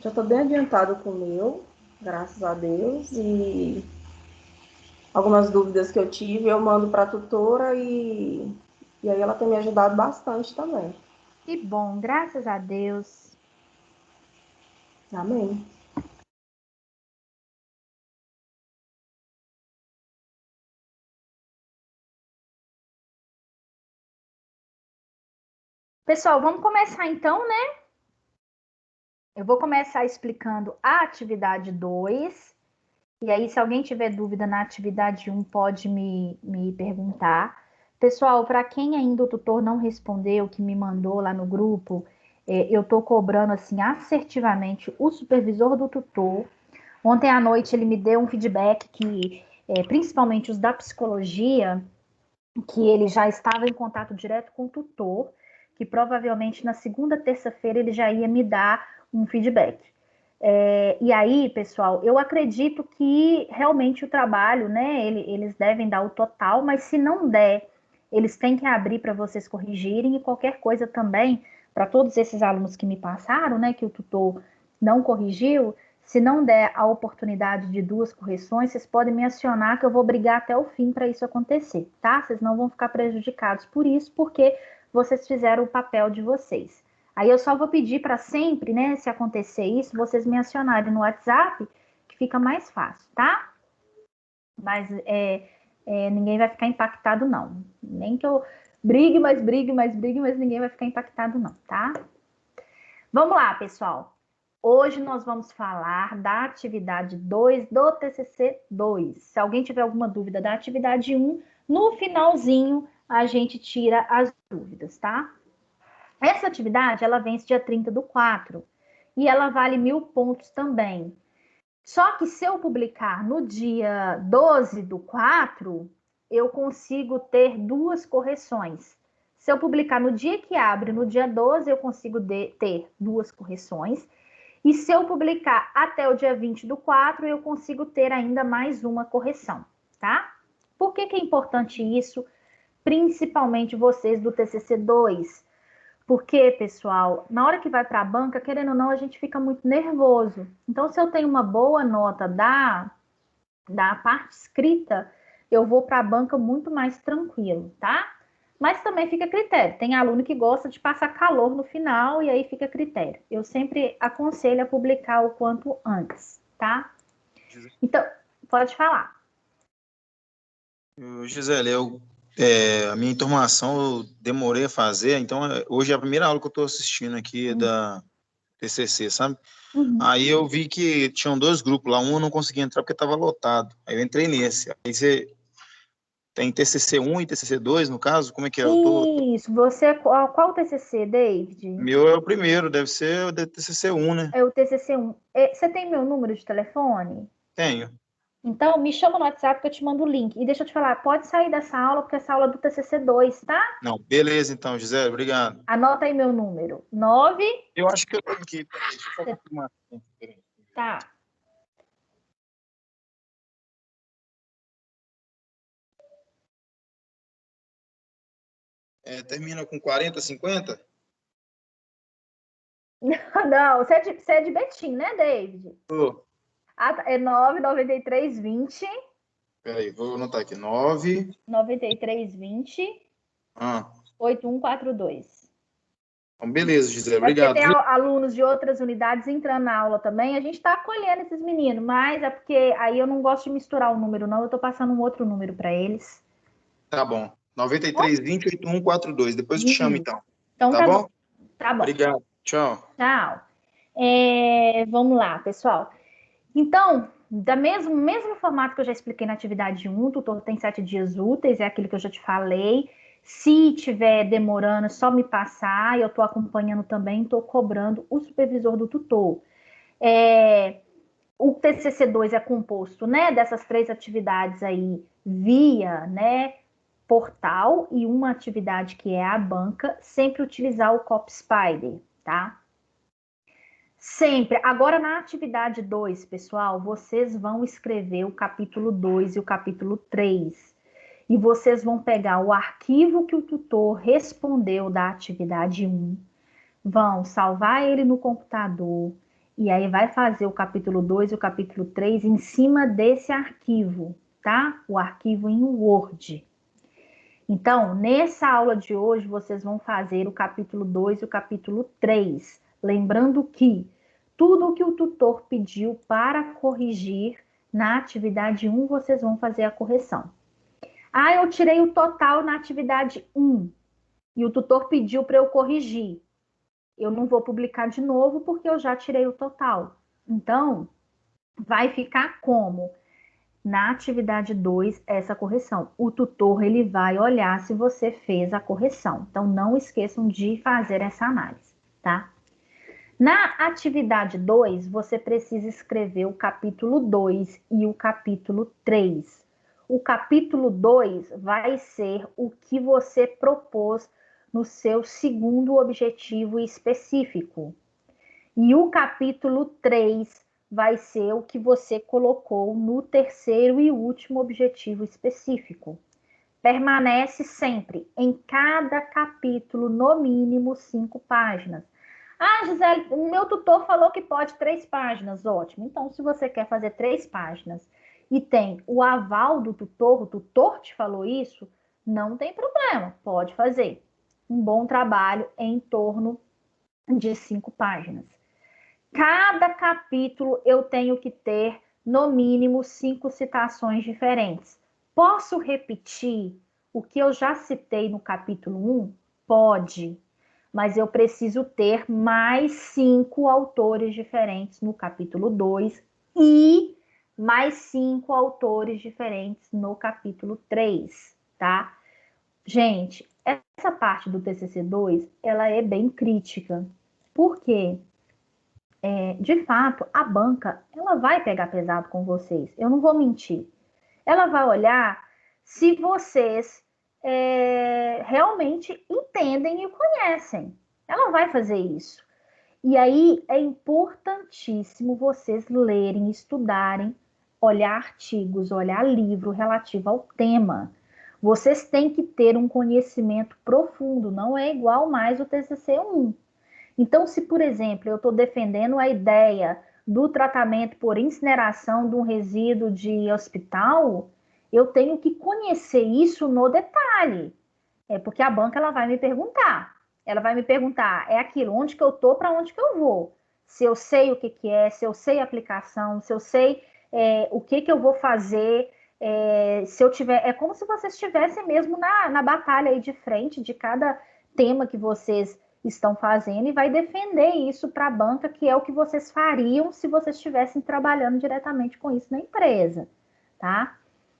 Já estou bem adiantado com o meu, graças a Deus, e algumas dúvidas que eu tive eu mando para a tutora e aí ela tem me ajudado bastante também. Que bom, graças a Deus. Amém. Pessoal, vamos começar então, né? Eu vou começar explicando a atividade 2. E aí, se alguém tiver dúvida na atividade 1, pode me perguntar. Pessoal, para quem ainda o tutor não respondeu, que me mandou lá no grupo, eu estou cobrando assim assertivamente o supervisor do tutor. Ontem à noite ele me deu um feedback que, principalmente os da psicologia, que ele já estava em contato direto com o tutor, que provavelmente na segunda, terça-feira ele já ia me dar um feedback. E aí, pessoal, eu acredito que realmente o trabalho, né, eles devem dar o total, mas se não der, eles têm que abrir para vocês corrigirem e qualquer coisa também, para todos esses alunos que me passaram, né, que o tutor não corrigiu, se não der a oportunidade de 2 correções, vocês podem me acionar que eu vou brigar até o fim para isso acontecer, tá? Vocês não vão ficar prejudicados por isso, porque vocês fizeram o papel de vocês. Aí eu só vou pedir para sempre, né, se acontecer isso, vocês me acionarem no WhatsApp, que fica mais fácil, tá? Mas ninguém vai ficar impactado, não. Nem que eu brigue, mas ninguém vai ficar impactado, não, tá? Vamos lá, pessoal. Hoje nós vamos falar da atividade 2 do TCC 2. Se alguém tiver alguma dúvida da atividade 1, no finalzinho a gente tira as dúvidas, tá? Essa atividade, ela vence dia 30/4 e ela vale 1.000 pontos também. Só que se eu publicar no dia 12/4, eu consigo ter 2 correções. Se eu publicar no dia que abre, no dia 12, eu consigo ter 2 correções. E se eu publicar até o dia 20/4, eu consigo ter ainda mais uma correção, tá? Por que é importante isso? Principalmente vocês do TCC 2. Porque, pessoal, na hora que vai para a banca, querendo ou não, a gente fica muito nervoso. Então, se eu tenho uma boa nota da parte escrita, eu vou para a banca muito mais tranquilo, tá? Mas também fica a critério. Tem aluno que gosta de passar calor no final e aí fica a critério. Eu sempre aconselho a publicar o quanto antes, tá? Então, pode falar. Gisele, a minha informação eu demorei a fazer, então hoje é a primeira aula que eu estou assistindo aqui da TCC, sabe? Uhum. Aí eu vi que tinham 2 grupos lá, um eu não consegui entrar porque estava lotado. Aí eu entrei nesse. Aí você tem TCC 1 e TCC 2, no caso? Como é que é? Isso, você, qual o TCC, David? Meu é o primeiro, deve ser o da TCC 1, né? É o TCC 1. Você tem meu número de telefone? Tenho. Então, me chama no WhatsApp que eu te mando o link. E deixa eu te falar, pode sair dessa aula, porque essa aula é do TCC 2, tá? Não, beleza então, Gisele, obrigado. Anota aí meu número. 9. Eu acho que eu tenho aqui, peraí, deixa eu só confirmar. Tá. Termina com 40, 50? Não, você é de Betim, né, David? Tô. Ah, tá, é 99320 Peraí, vou anotar aqui. 9. 9320 Ah, 8142. então beleza, Gisele, É porque obrigado, tem viu? alunos de outras unidades entrando na aula também. A gente está acolhendo esses meninos, mas é porque aí eu não gosto de misturar o número, não. Eu estou passando um outro número para eles. Tá bom. Ó, 93 20 8142. Depois eu te chamo isso. então. Então Tá tá bom. bom? Tá bom. Obrigado. Tchau. Tchau. Vamos lá, pessoal. Então, da mesmo formato que eu já expliquei na atividade 1, o tutor tem 7 dias úteis, é aquilo que eu já te falei. Se tiver demorando, é só me passar, eu estou acompanhando também, estou cobrando o supervisor do tutor. O TCC2 é composto, né, dessas 3 atividades aí via, né, portal e uma atividade que é a banca, sempre utilizar o CopSpider, tá? Sempre. Agora, na atividade 2, pessoal, vocês vão escrever o capítulo 2 e o capítulo 3. E vocês vão pegar o arquivo que o tutor respondeu da atividade 1, vão salvar ele no computador E aí vai fazer o capítulo 2 e o capítulo 3 em cima desse arquivo, tá? O arquivo em Word. Então, nessa aula de hoje, vocês vão fazer o capítulo 2 e o capítulo 3. Lembrando que tudo o que o tutor pediu para corrigir na atividade 1, vocês vão fazer a correção. Ah, eu tirei o total na atividade 1 e o tutor pediu para eu corrigir. Eu não vou publicar de novo porque eu já tirei o total. Então, vai ficar como? Na atividade 2, essa correção. O tutor, ele vai olhar se você fez a correção. Então, não esqueçam de fazer essa análise, tá? Na atividade 2, você precisa escrever o capítulo 2 e o capítulo 3. O capítulo 2 vai ser o que você propôs no seu segundo objetivo específico. E o capítulo 3 vai ser o que você colocou no terceiro e último objetivo específico. Permanece sempre, em cada capítulo, no mínimo 5 páginas. Ah, Gisele, o meu tutor falou que pode 3 páginas. Ótimo. Então, se você quer fazer 3 páginas e tem o aval do tutor, o tutor te falou isso, não tem problema, pode fazer. Um bom trabalho em torno de 5 páginas. Cada capítulo eu tenho que ter, no mínimo, 5 citações diferentes. Posso repetir o que eu já citei no capítulo 1? Pode, mas eu preciso ter mais 5 autores diferentes no capítulo 2 e mais 5 autores diferentes no capítulo 3, tá? Gente, essa parte do TCC2, ela é bem crítica. Por quê? De fato, a banca, ela vai pegar pesado com vocês. Eu não vou mentir. Ela vai olhar se vocês realmente entendem e conhecem. Ela vai fazer isso. E aí é importantíssimo vocês lerem, estudarem, olhar artigos, olhar livro relativo ao tema. Vocês têm que ter um conhecimento profundo, não é igual mais o TCC1. Então, se, por exemplo, eu estou defendendo a ideia do tratamento por incineração de um resíduo de hospital, eu tenho que conhecer isso no detalhe. Porque a banca ela vai me perguntar. Ela vai me perguntar, é aquilo, onde que eu estou, para onde que eu vou? Se eu sei o que, que é, se eu sei a aplicação, se eu sei o que eu vou fazer, se eu tiver... É como se vocês estivessem mesmo na batalha aí de frente de cada tema que vocês estão fazendo e vai defender isso para a banca, que é o que vocês fariam se vocês estivessem trabalhando diretamente com isso na empresa, tá?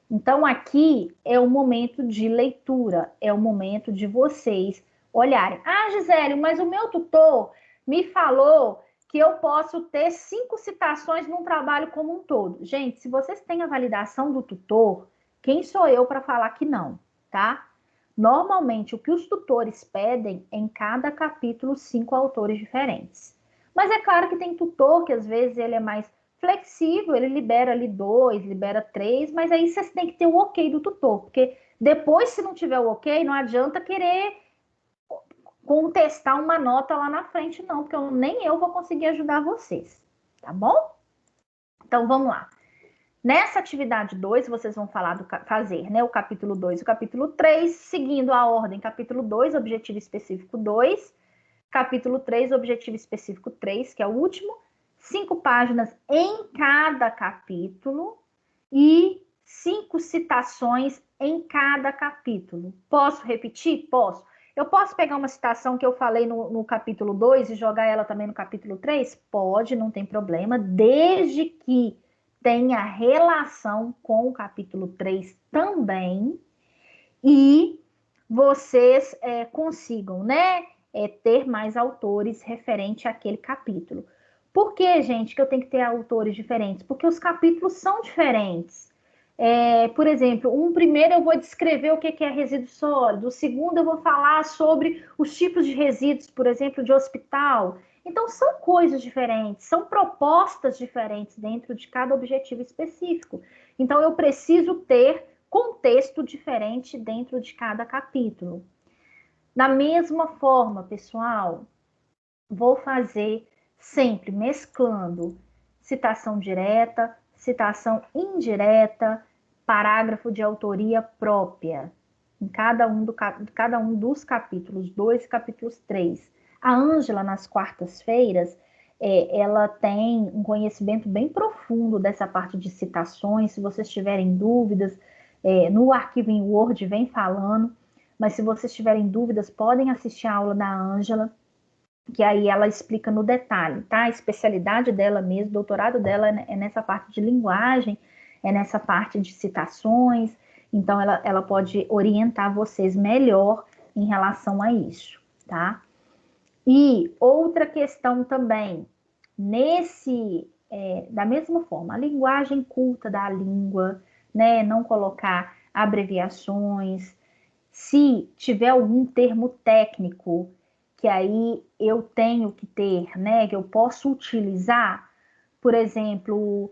Então, aqui é o momento de leitura, é o momento de vocês olharem. Ah, Gisele, mas o meu tutor me falou que eu posso ter 5 citações num trabalho como um todo. Gente, se vocês têm a validação do tutor, quem sou eu para falar que não, tá? Normalmente, o que os tutores pedem em cada capítulo, 5 autores diferentes. Mas é claro que tem tutor que às vezes ele é mais flexível, ele libera ali 2, libera 3, mas aí vocês têm que ter o ok do tutor, porque depois, se não tiver o ok, não adianta querer contestar uma nota lá na frente, não, porque nem eu vou conseguir ajudar vocês, tá bom? Então, vamos lá. Nessa atividade 2, vocês vão fazer o capítulo 2 e o capítulo 3, seguindo a ordem. Capítulo 2, objetivo específico 2. Capítulo 3, objetivo específico 3, que é o último. 5 páginas em cada capítulo e 5 citações em cada capítulo. Posso repetir? Posso. Eu posso pegar uma citação que eu falei no capítulo 2 e jogar ela também no capítulo 3? Pode, não tem problema, desde que tenha relação com o capítulo 3 também e vocês consigam, né, ter mais autores referente àquele capítulo. Por que, gente, que eu tenho que ter autores diferentes? Porque os capítulos são diferentes. Por exemplo, um primeiro eu vou descrever o que é resíduo sólido, o segundo eu vou falar sobre os tipos de resíduos, por exemplo, de hospital. Então, são coisas diferentes, são propostas diferentes dentro de cada objetivo específico. Então, eu preciso ter contexto diferente dentro de cada capítulo. Da mesma forma, pessoal, vou fazer sempre mesclando citação direta, citação indireta, parágrafo de autoria própria, em cada um dos capítulos 2 e capítulos 3. A Ângela, nas quartas-feiras, ela tem um conhecimento bem profundo dessa parte de citações. Se vocês tiverem dúvidas, no arquivo em Word vem falando, mas se vocês tiverem dúvidas, podem assistir a aula da Ângela, que aí ela explica no detalhe, tá? A especialidade dela mesmo, o doutorado dela é nessa parte de linguagem, é nessa parte de citações, então ela pode orientar vocês melhor em relação a isso, tá? E outra questão também, da mesma forma, a linguagem culta da língua, né? Não colocar abreviações. Se tiver algum termo técnico que aí eu tenho que ter, né? Que eu posso utilizar, por exemplo,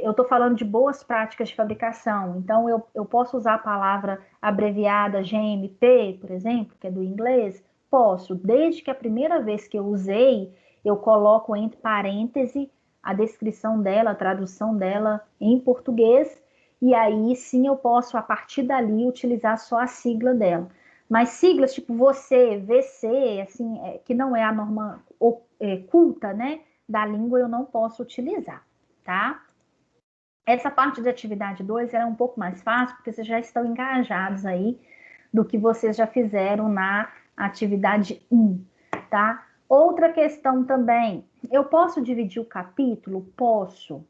eu estou falando de boas práticas de fabricação, então eu posso usar a palavra abreviada GMP, por exemplo, que é do inglês. Posso, desde que a primeira vez que eu usei, eu coloco entre parênteses a descrição dela, a tradução dela em português, e aí sim eu posso, a partir dali, utilizar só a sigla dela. Mas siglas tipo você, VC, assim, que não é a norma culta, né, da língua, eu não posso utilizar, tá? Essa parte de atividade 2 é um pouco mais fácil, porque vocês já estão engajados aí do que vocês já fizeram na atividade 1, tá? Outra questão também, eu posso dividir o capítulo? Posso.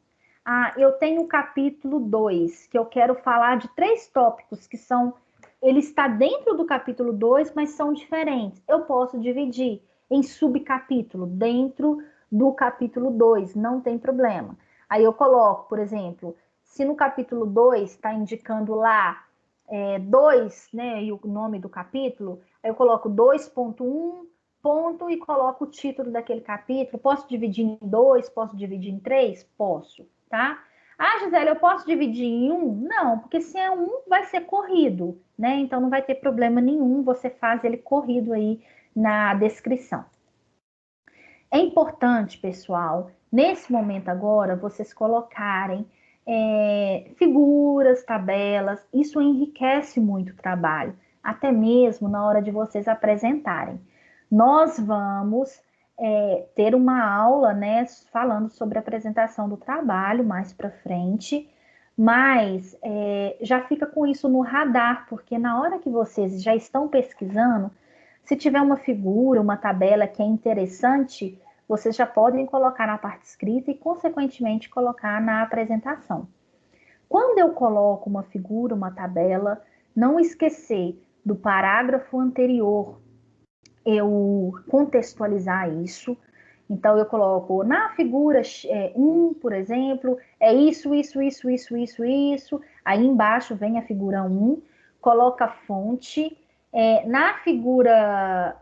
Eu tenho o capítulo 2, que eu quero falar de 3 tópicos que são, ele está dentro do capítulo 2, mas são diferentes. Eu posso dividir em subcapítulo, dentro do capítulo 2, não tem problema. Aí eu coloco, por exemplo, se no capítulo 2 está indicando lá 2, né, e o nome do capítulo, aí eu coloco 2.1, ponto, e coloco o título daquele capítulo. Posso dividir em 2? Posso dividir em 3? Posso, tá? Gisele, eu posso dividir em 1? Não, porque se é 1, vai ser corrido, né? Então não vai ter problema nenhum, você faz ele corrido aí na descrição. É importante, pessoal, nesse momento agora, vocês colocarem figuras, tabelas, isso enriquece muito o trabalho, até mesmo na hora de vocês apresentarem. Nós vamos ter uma aula, né, falando sobre a apresentação do trabalho mais para frente, mas já fica com isso no radar, porque na hora que vocês já estão pesquisando, se tiver uma figura, uma tabela que é interessante, vocês já podem colocar na parte escrita e, consequentemente, colocar na apresentação. Quando eu coloco uma figura, uma tabela, não esquecer do parágrafo anterior, eu contextualizar isso. Então, eu coloco na figura 1, por exemplo, é isso. Aí embaixo vem a figura 1, coloca a fonte. Na figura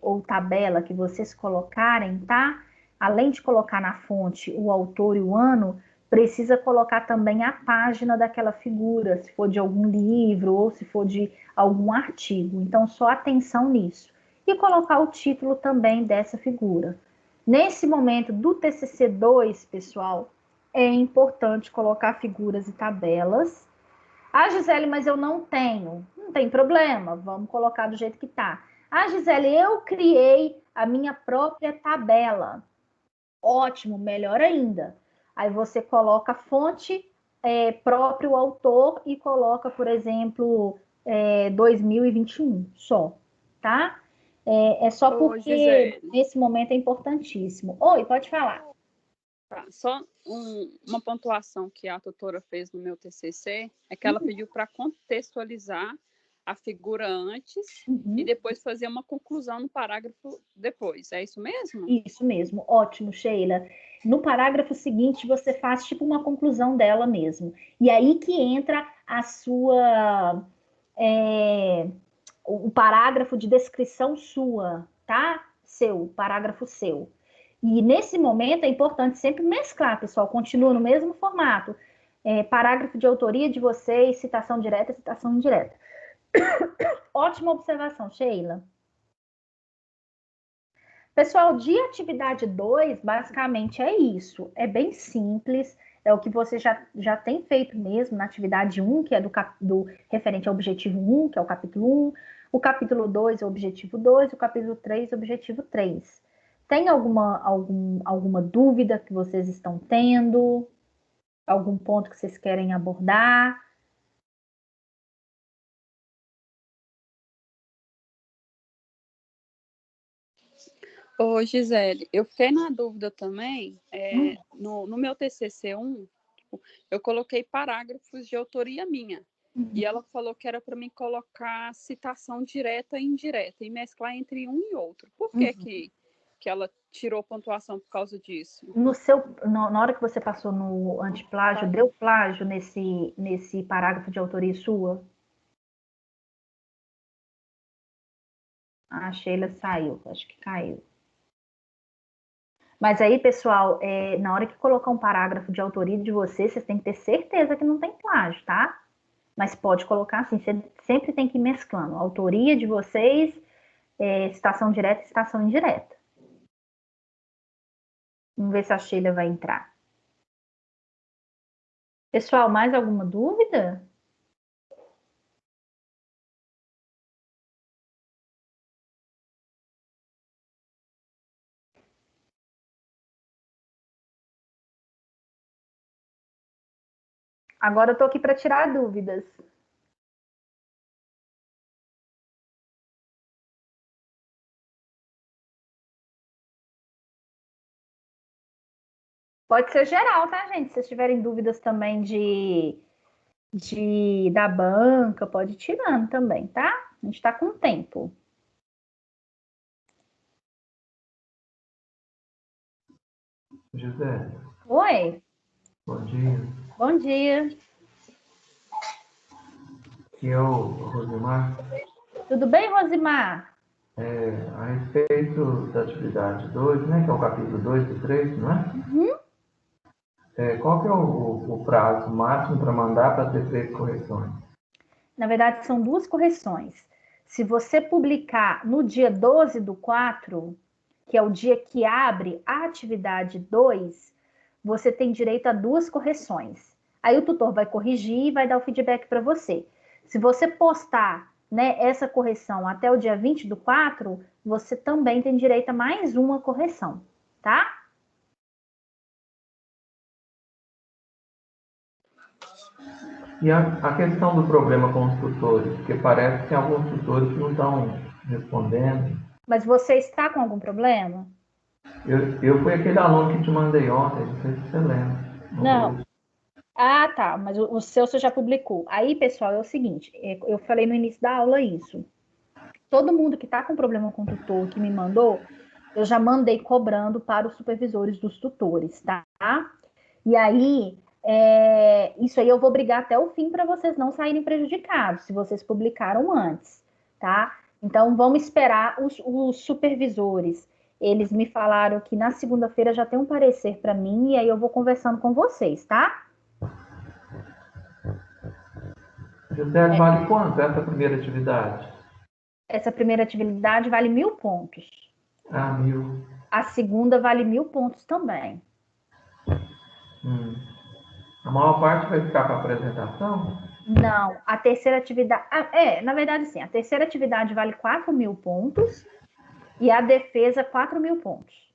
ou tabela que vocês colocarem, tá? Além de colocar na fonte o autor e o ano, precisa colocar também a página daquela figura, se for de algum livro ou se for de algum artigo. Então, só atenção nisso. E colocar o título também dessa figura. Nesse momento do TCC2, pessoal, é importante colocar figuras e tabelas. Gisele, mas eu não tenho. Não tem problema, vamos colocar do jeito que tá. Gisele, eu criei a minha própria tabela. Ótimo, melhor ainda. Aí você coloca a fonte, próprio autor e coloca, por exemplo, 2021 só, tá? É só porque Gisele, nesse momento é importantíssimo. Oi, pode falar. Tá, só uma pontuação que a tutora fez no meu TCC é que ela pediu para contextualizar a figura antes e depois fazer uma conclusão no parágrafo depois. É isso mesmo? Isso mesmo, ótimo, Sheila. No parágrafo seguinte, você faz tipo uma conclusão dela mesmo. E aí que entra a sua... o parágrafo de descrição sua, tá? Seu, parágrafo seu. E nesse momento é importante sempre mesclar, pessoal. Continua no mesmo formato. Parágrafo de autoria de vocês, citação direta, citação indireta. Ótima observação, Sheila. Pessoal, de atividade 2, basicamente é isso. É bem simples, é o que você já tem feito mesmo na atividade 1, que é do referente ao objetivo 1, que é o capítulo 1. O capítulo 2 é o objetivo 2, o capítulo 3 é o objetivo 3. Tem alguma dúvida que vocês estão tendo? Algum ponto que vocês querem abordar? Ô, Gisele, eu fiquei na dúvida também, no meu TCC1, eu coloquei parágrafos de autoria minha, e ela falou que era para mim colocar citação direta e indireta, e mesclar entre um e outro. Por que ela tirou pontuação por causa disso? Na hora que você passou no antiplágio, deu plágio nesse parágrafo de autoria sua? A Sheila saiu, acho que caiu. Mas aí, pessoal, na hora que colocar um parágrafo de autoria de vocês têm que ter certeza que não tem plágio, tá? Mas pode colocar assim, você sempre tem que ir mesclando. Autoria de vocês, citação direta e citação indireta. Vamos ver se a Sheila vai entrar. Pessoal, mais alguma dúvida? Agora eu tô aqui para tirar dúvidas. Pode ser geral, tá, gente? Se vocês tiverem dúvidas também da banca, pode ir tirando também, tá? A gente tá com tempo. Gisele. Oi. Bom dia. Bom dia. Aqui é o Rosimar. Tudo bem, Rosimar? A respeito da atividade 2, né, que é o capítulo 2 do 3, não é? Uhum. Qual que é o prazo máximo para mandar para ter 3 correções? Na verdade, são 2 correções. Se você publicar no dia 12/4, que é o dia que abre a atividade 2, você tem direito a 2 correções. Aí o tutor vai corrigir e vai dar o feedback para você. Se você postar, né, essa correção até o dia 20/4, você também tem direito a mais uma correção, tá? E a questão do problema com os tutores, porque parece que tem alguns tutores que não estão respondendo. Mas você está com algum problema? Eu fui aquele aluno que te mandei ontem, não sei se você lembra. Não. Ah, tá, mas o seu você já publicou. Aí, pessoal, é o seguinte, eu falei no início da aula isso. Todo mundo que está com problema com o tutor que me mandou, eu já mandei cobrando para os supervisores dos tutores, tá? E aí, isso aí eu vou brigar até o fim para vocês não saírem prejudicados, se vocês publicaram antes, tá? Então, vamos esperar os supervisores. Eles me falaram que na segunda-feira já tem um parecer para mim, e aí eu vou conversando com vocês, tá? Gisele, vale quanto essa primeira atividade? Essa primeira atividade vale 1.000 pontos. Ah, 1.000. A segunda vale 1.000 pontos também. A maior parte vai ficar para apresentação? Não, a terceira atividade... na verdade, sim. A terceira atividade vale 4.000 pontos e a defesa 4.000 pontos.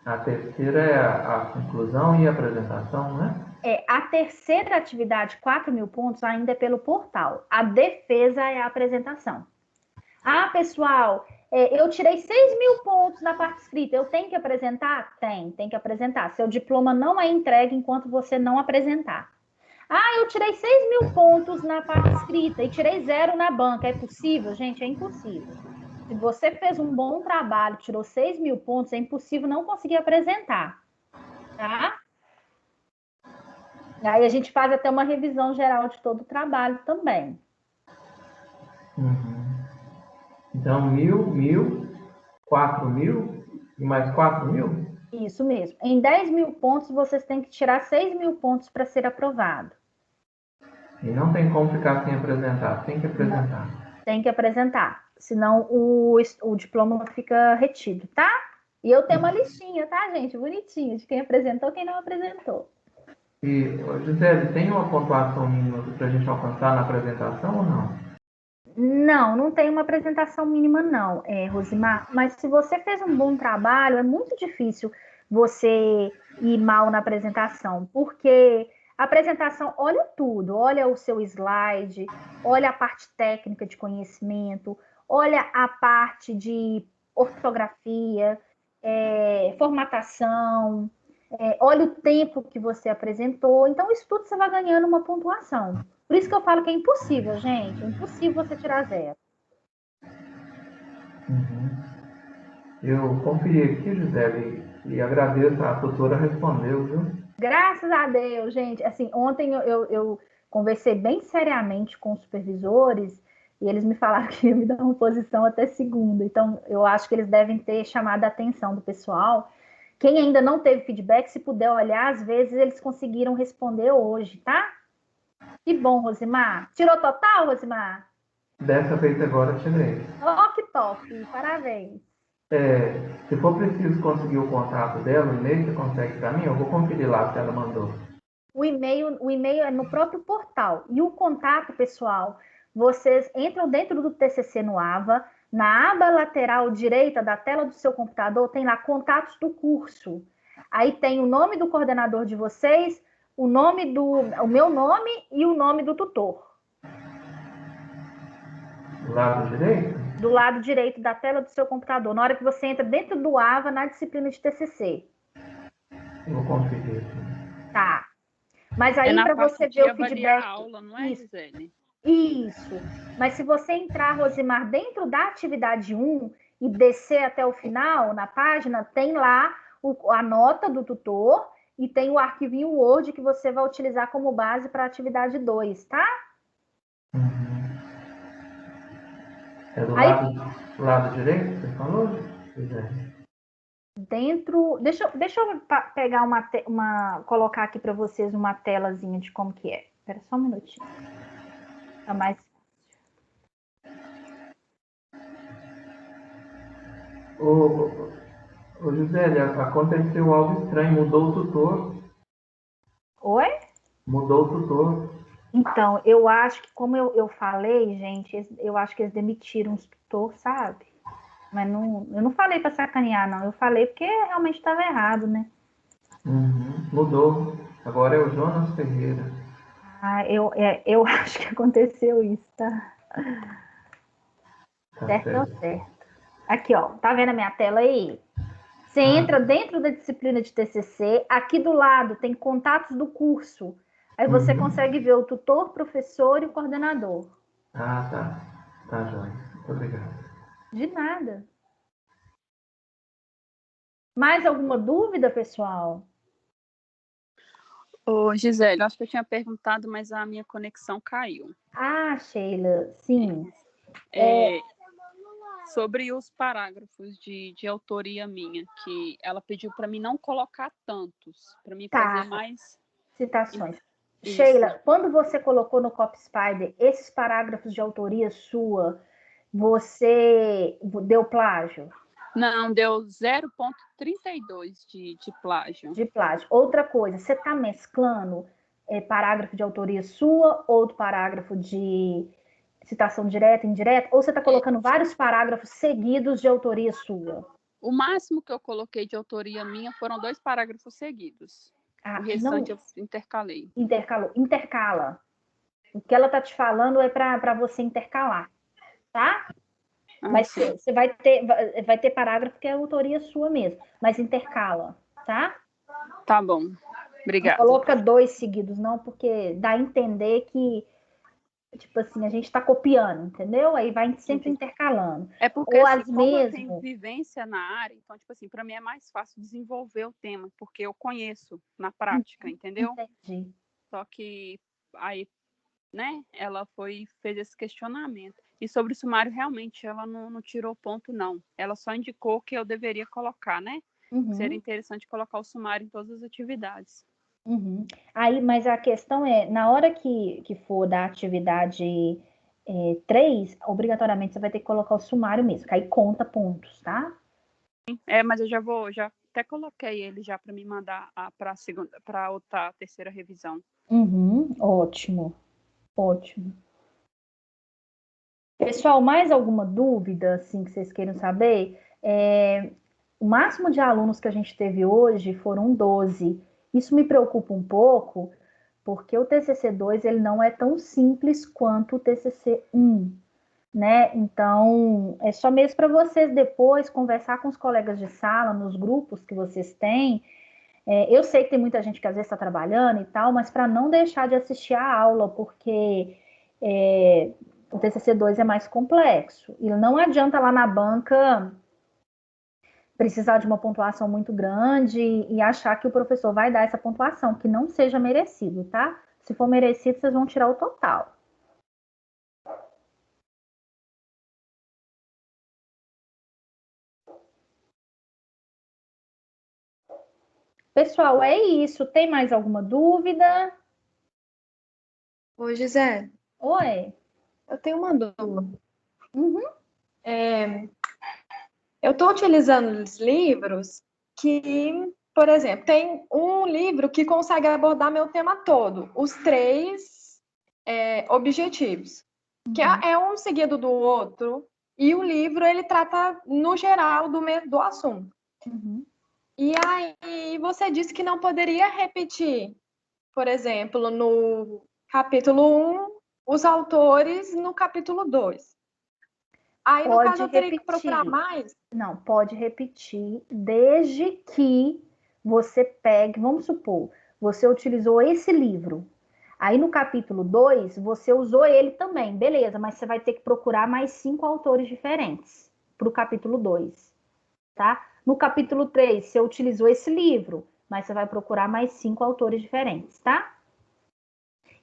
A terceira é a conclusão e a apresentação, né? A terceira atividade, 4.000 pontos, ainda é pelo portal. A defesa é a apresentação. Ah, pessoal, eu tirei 6.000 pontos na parte escrita. Eu tenho que apresentar? Tem que apresentar. Seu diploma não é entregue enquanto você não apresentar. Ah, eu tirei 6.000 pontos na parte escrita e tirei 0 na banca. É possível? Gente, é impossível. Se você fez um bom trabalho, tirou 6.000 pontos, é impossível não conseguir apresentar, tá? Aí a gente faz até uma revisão geral de todo o trabalho também. Então, 1.000, 4.000 e mais 4.000? Isso mesmo. Em 10.000 pontos, vocês têm que tirar 6.000 pontos para ser aprovado. E não tem como ficar sem apresentar, tem que apresentar. Não, tem que apresentar. senão o diploma fica retido, tá? E eu tenho uma listinha, tá, gente? Bonitinha, de quem apresentou e quem não apresentou. E, Gisele, tem uma pontuação mínima para a gente alcançar na apresentação ou não? Não tem uma apresentação mínima, não, Rosimar. Mas se você fez um bom trabalho, é muito difícil você ir mal na apresentação, porque a apresentação olha tudo, olha o seu slide, olha a parte técnica de conhecimento, olha a parte de ortografia, formatação, olha o tempo que você apresentou. Então, isso tudo você vai ganhando uma pontuação. Por isso que eu falo que é impossível, gente. É impossível você tirar 0. Uhum. Eu conferi aqui, Gisele, e agradeço, a tutora respondeu, viu? Graças a Deus, gente. Assim, ontem eu conversei bem seriamente com os supervisores e eles me falaram que iam me dar uma posição até segunda. Então, eu acho que eles devem ter chamado a atenção do pessoal. Quem ainda não teve feedback, se puder olhar, às vezes eles conseguiram responder hoje, tá? Que bom, Rosimar. Tirou total, Rosimar? Dessa vez agora tirei. Oh, que top! Parabéns. Se for preciso conseguir o contato dela, o e-mail você consegue para mim, eu vou conferir lá se ela mandou. O e-mail é no próprio portal. E o contato, pessoal, vocês entram dentro do TCC no AVA, na aba lateral direita da tela do seu computador, tem lá contatos do curso. Aí tem o nome do coordenador de vocês, o meu nome e o nome do tutor. Do lado direito? Do lado direito da tela do seu computador, na hora que você entra dentro do AVA na disciplina de TCC. Eu vou conferir aqui. Tá. Mas aí, para você ver o feedback... a aula, não é, Gisele? Isso. Mas se você entrar, Rosimar, dentro da atividade 1 e descer até o final, na página, tem lá a nota do tutor e tem o arquivinho Word que você vai utilizar como base para a atividade 2, tá? Uhum. É do Aí, lado direito, você falou? dentro... Deixa eu pegar colocar aqui para vocês uma telazinha de como que é. Espera só um minutinho. Tá mais... Ô Gisele, aconteceu algo estranho, mudou o tutor. Oi? Mudou o tutor. Então, eu acho que, como eu falei, gente, eu acho que eles demitiram os tutores, sabe? Mas eu não falei para sacanear, não. Eu falei porque realmente estava errado, né? Uhum, mudou. Agora é o Jonas Ferreira. Eu acho que aconteceu isso, tá? Tá Certo ou certo. certo? Aqui, ó. Tá vendo a minha tela aí? Você entra dentro da disciplina de TCC. Aqui do lado tem contatos do curso. Aí você consegue ver o tutor, professor e o coordenador. Ah, tá. Tá, joia. Muito obrigado. De nada. Mais alguma dúvida, pessoal? Ô, Gisele, acho que eu tinha perguntado, mas a minha conexão caiu. Ah, Sheila, sim. Sobre os parágrafos de autoria minha, que ela pediu para mim não colocar tantos, para mim fazer mais citações. Isso. Sheila, quando você colocou no CopySpider esses parágrafos de autoria sua, você deu plágio? Não, deu 0,32 de plágio. De plágio. Outra coisa, você está mesclando parágrafo de autoria sua, outro parágrafo de citação direta, indireta, ou você está colocando vários parágrafos seguidos de autoria sua? O máximo que eu coloquei de autoria minha foram 2 parágrafos seguidos. O restante eu intercalei. Intercala. O que ela está te falando é para você intercalar, tá? Mas você vai ter parágrafo que é autoria sua mesmo, mas intercala, tá? Tá bom. Obrigada. Não coloca 2 seguidos, não, porque dá a entender que, tipo assim, a gente está copiando, entendeu? Aí vai sempre intercalando. É porque, assim, como eu tenho vivência na área, então, tipo assim, para mim é mais fácil desenvolver o tema, porque eu conheço na prática, entendeu? Entendi. Só que aí, né, ela fez esse questionamento. E sobre o sumário, realmente, ela não tirou ponto, não. Ela só indicou que eu deveria colocar, né? Seria interessante colocar o sumário em todas as atividades. Aí, mas a questão é, na hora que for da atividade 3, obrigatoriamente você vai ter que colocar o sumário mesmo, que aí conta pontos, tá? Mas eu já até coloquei ele já para me mandar para outra terceira revisão. Ótimo, ótimo. Pessoal, mais alguma dúvida, assim, que vocês queiram saber? O máximo de alunos que a gente teve hoje foram 12. Isso me preocupa um pouco, porque o TCC2 ele não é tão simples quanto o TCC1, né? Então, é só mesmo para vocês depois conversar com os colegas de sala, nos grupos que vocês têm. Eu sei que tem muita gente que às vezes está trabalhando e tal, mas para não deixar de assistir a aula, porque o TCC2 é mais complexo. E não adianta lá na banca precisar de uma pontuação muito grande e achar que o professor vai dar essa pontuação, que não seja merecido, tá? Se for merecido, vocês vão tirar o total. Pessoal, é isso. Tem mais alguma dúvida? Oi, Gisele. Oi. Eu tenho uma dúvida. Uhum. Eu estou utilizando os livros que, por exemplo, tem um livro que consegue abordar meu tema todo, os 3 objetivos, que é um seguido do outro, e o livro ele trata no geral do assunto. E aí você disse que não poderia repetir, por exemplo, no capítulo 1, os autores no capítulo 2. Aí, no caso, eu teria que procurar mais? Não, pode repetir, desde que você pegue, vamos supor, você utilizou esse livro. Aí no capítulo 2, você usou ele também, beleza, mas você vai ter que procurar mais 5 autores diferentes para o capítulo 2, tá? No capítulo 3, você utilizou esse livro, mas você vai procurar mais 5 autores diferentes, tá?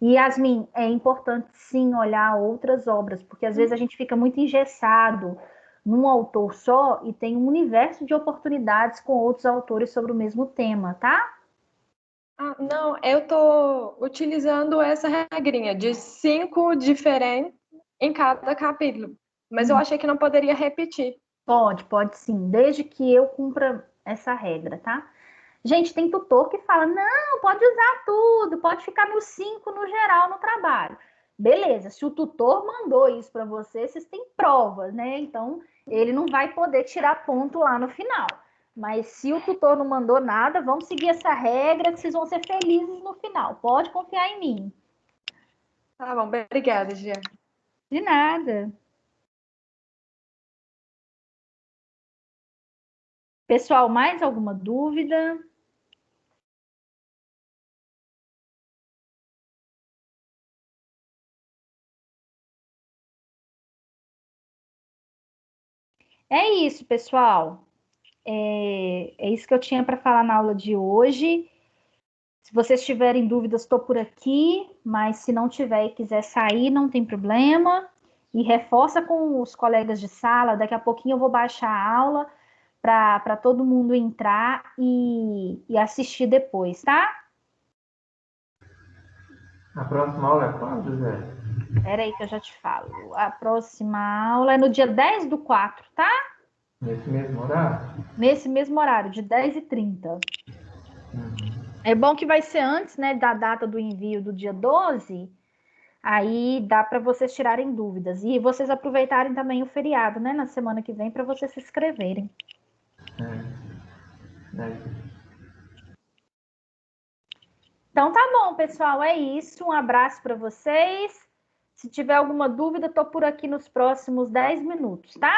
E, Yasmin, é importante sim olhar outras obras, porque às vezes a gente fica muito engessado num autor só e tem um universo de oportunidades com outros autores sobre o mesmo tema, tá? Não, eu estou utilizando essa regrinha de 5 diferentes em cada capítulo, mas eu achei que não poderia repetir. Pode sim, desde que eu cumpra essa regra, tá? Gente, tem tutor que fala, não, pode usar tudo, pode ficar nos 5 no geral no trabalho. Beleza, se o tutor mandou isso para você, vocês têm provas, né? Então, ele não vai poder tirar ponto lá no final. Mas se o tutor não mandou nada, vamos seguir essa regra que vocês vão ser felizes no final. Pode confiar em mim. Tá bom, obrigada, Gia. De nada. Pessoal, mais alguma dúvida? É isso, pessoal. É isso que eu tinha para falar na aula de hoje. Se vocês tiverem dúvidas, estou por aqui, mas se não tiver e quiser sair, não tem problema. E reforça com os colegas de sala, daqui a pouquinho eu vou baixar a aula para todo mundo entrar e assistir depois, tá? A próxima aula é quando, Zé? Espera aí que eu já te falo. A próxima aula é no dia 10/4, tá? Nesse mesmo horário? Nesse mesmo horário, de 10h30. É bom que vai ser antes, né, da data do envio do dia 12. Aí dá para vocês tirarem dúvidas. E vocês aproveitarem também o feriado, né? Na semana que vem, para vocês se inscreverem. Então tá bom, pessoal. É isso. Um abraço para vocês. Se tiver alguma dúvida, tô por aqui nos próximos 10 minutos, tá?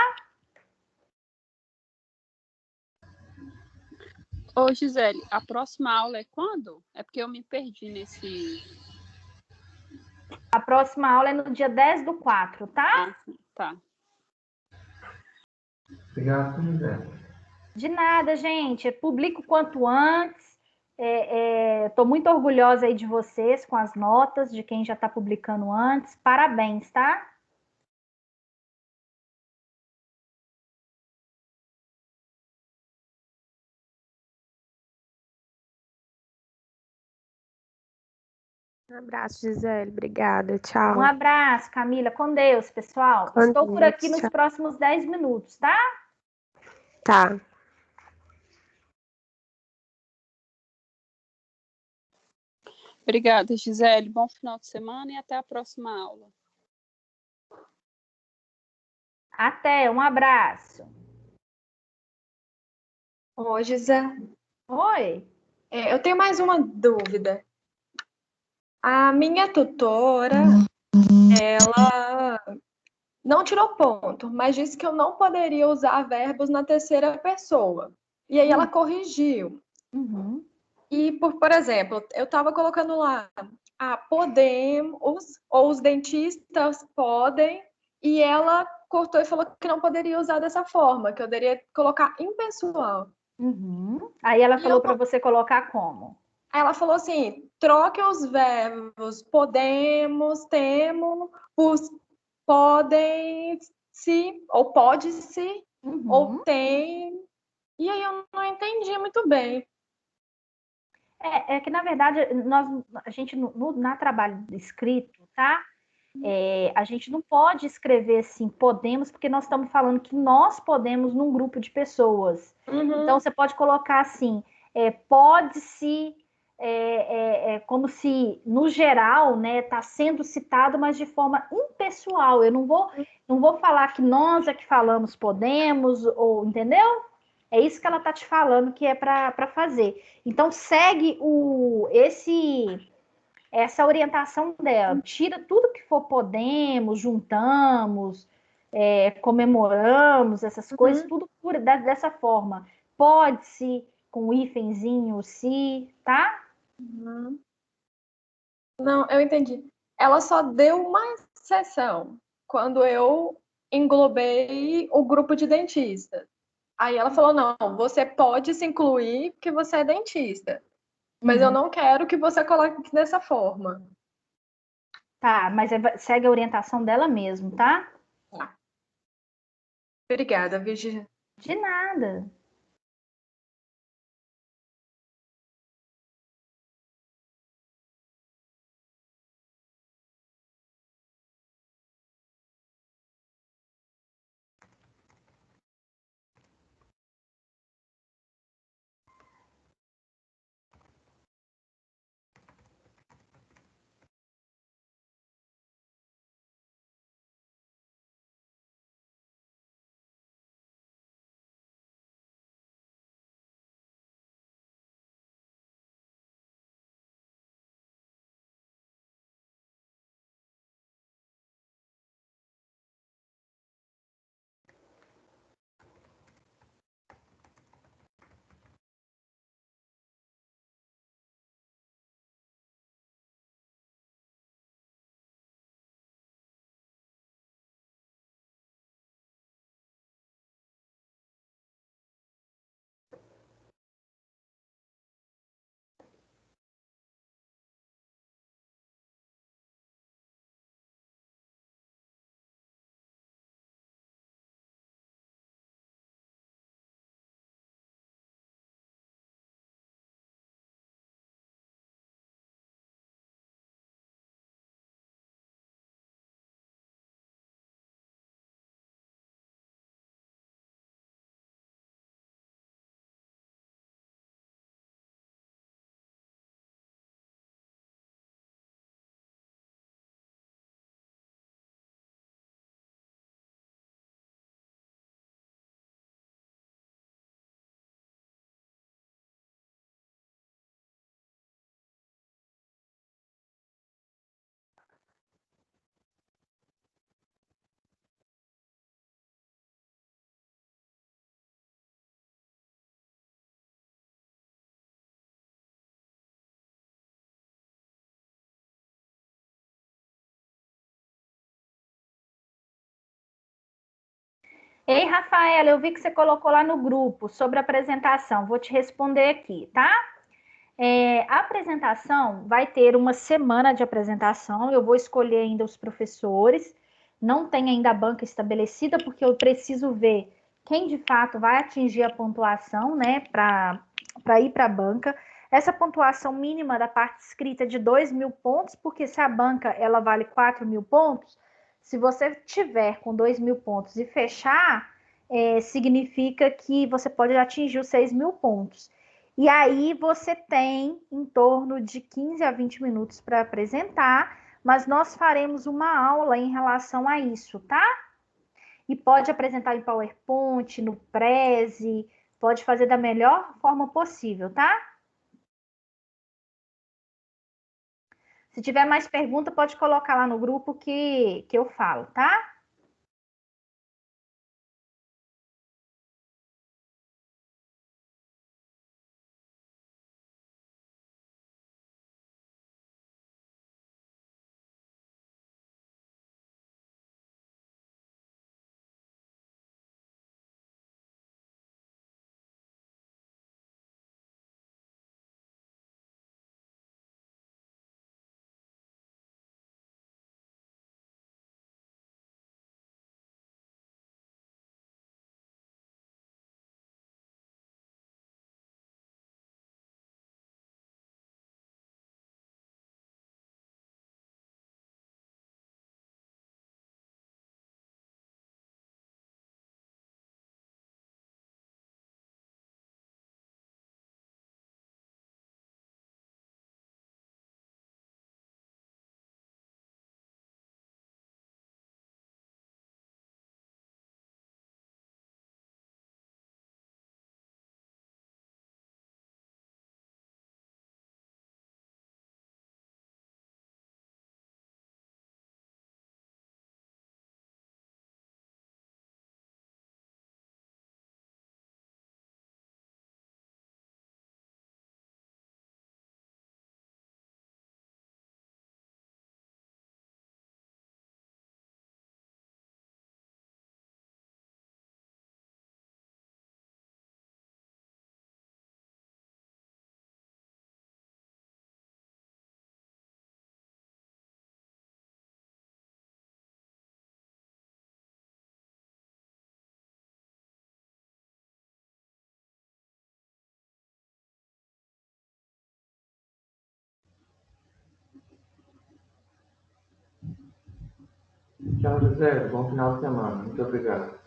Ô, Gisele, a próxima aula é quando? É porque eu me perdi nesse... A próxima aula é no dia 10/4, tá? Tá. Obrigado, José. De nada, gente. Publico quanto antes. Tô muito orgulhosa aí de vocês com as notas, de quem já está publicando antes. Parabéns, tá? Um abraço, Gisele. Obrigada. Um Tchau. abraço, Camila. Com Deus, pessoal. Com Estou por Deus, aqui nos tchau. próximos 10 minutos, tá? Tá. Obrigada, Gisele. Bom final de semana e até a próxima aula. Até, um abraço. Ô, Gisé, Oi. eu tenho mais uma dúvida. A minha tutora, ela não tirou ponto, mas disse que eu não poderia usar verbos na terceira pessoa. E aí ela corrigiu. Uhum. E, por exemplo, eu estava colocando lá, podemos, ou os dentistas podem, e ela cortou e falou que não poderia usar dessa forma, que eu deveria colocar impessoal. Uhum. Aí ela E falou eu para você colocar como? Aí ela falou assim: troque os verbos podemos, temos, por podem, se, ou pode-se, ou Uhum. tem. E aí eu não entendi muito bem. É que, na verdade, a gente, na trabalho escrito, tá? A gente não pode escrever assim, podemos, porque nós estamos falando que nós podemos num grupo de pessoas. Então, você pode colocar assim, pode-se, como se, no geral, né, está sendo citado, mas de forma impessoal. Eu não vou falar que nós é que falamos podemos, ou entendeu? É isso que ela está te falando que é para fazer. Então, segue essa orientação dela. Tira tudo que for podemos, juntamos, comemoramos, essas coisas, tudo dessa forma. Pode-se, com hífenzinho, se, tá? Não, eu entendi. Ela só deu uma exceção quando eu englobei o grupo de dentistas. Aí ela falou: não, você pode se incluir porque você é dentista. Mas eu não quero que você coloque dessa forma. Tá, mas segue a orientação dela mesmo, tá? Tá. Obrigada, Virginia. De nada. Ei, Rafaela, eu vi que você colocou lá no grupo sobre a apresentação. Vou te responder aqui, tá? A apresentação vai ter uma semana de apresentação. Eu vou escolher ainda os professores. Não tem ainda a banca estabelecida, porque eu preciso ver quem de fato vai atingir a pontuação, né, para ir para a banca. essa pontuação mínima da parte escrita é de 2.000 pontos, porque se a banca ela vale 4.000 pontos, se você tiver com 2.000 pontos e fechar, significa que você pode atingir os 6.000 pontos. E aí você tem em torno de 15 a 20 minutos para apresentar, mas nós faremos uma aula em relação a isso, tá? E pode apresentar em PowerPoint, no Prezi, pode fazer da melhor forma possível, tá? Se tiver mais pergunta, pode colocar lá no grupo que eu falo, tá? Tchau, José. Bom final de semana. Muito obrigado.